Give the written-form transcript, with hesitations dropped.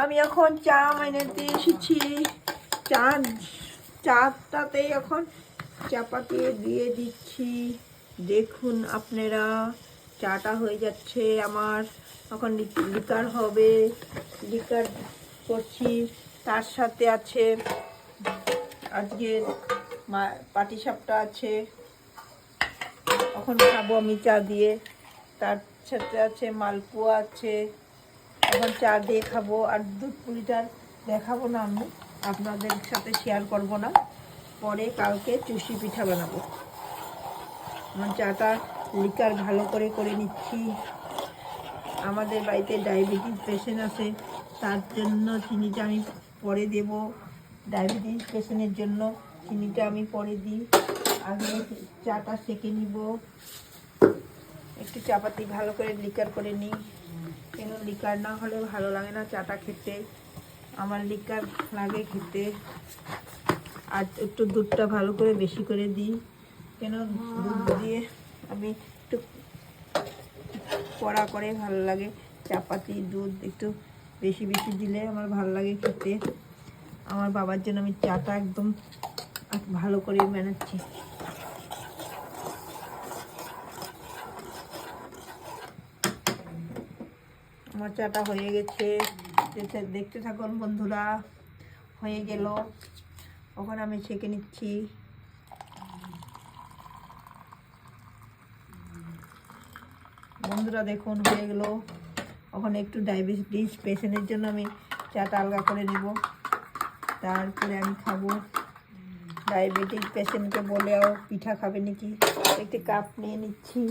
আমি এখন চা বানাতে এসেছি। চাটাতেই এখন চাপাতি দিয়ে দিচ্ছি। দেখুন আপনারা, চাটা হয়ে যাচ্ছে আমার। এখন লিকার হবে, লিকার করছি। তার সাথে আছে আজকে পাটিসাপটা আছে, এখন খাবো আমি চা দিয়ে। তার সাথে আছে মালপোয়া আছে, এখন চা দিয়ে খাবো। আর দুধ পুলিটা দেখাবো না, আমি আপনাদের সাথে শেয়ার করব না, পরে কালকে চুষি পিঠা বানাবো। আমার চাটা লিকার ভালো করে করে নিচ্ছি। আমাদের বাড়িতে ডায়াবেটিস পেশেন্ট আছে, তার জন্য চিনিটা আমি পরে দেব। ডায়াবেটিস পেশেন্টের জন্য চিনিটা আমি পরে দিই, আগে চাটা সেঁকে নিব। একটু চাপাতি ভালো করে লিকার করে নিই, কেন লিকার না হলে ভালো লাগে না চাটা খেতে। আমার লিকার লাগে খেতে। আর একটু দুধটা ভালো করে বেশি করে দিই, কেন দুধ দিয়ে আমি একটু কড়া করে ভালো লাগে। চাপাতি দুধ একটু বেশি বেশি দিলে আমার ভালো লাগে খেতে। আমার বাবার জন্য আমি চাটা একদম ভালো করে বানাচ্ছি। আমার চাটা হয়ে গেছে, দেখতে থাকুন বন্ধুরা। হয়ে গেল, ওখানে আমি ছেঁকে নিচ্ছি। বন্ধুরা দেখুন হয়ে গেল। ওখানে একটু ডায়াবেটিস পেশেন্টের জন্য আমি চাটা আলগা করে নিব, তারপরে আমি খাবো। ডায়াবেটিস পেশেন্টকে বলেও পিঠা খাবে নাকি, একটি কাপ নিয়ে নিচ্ছি।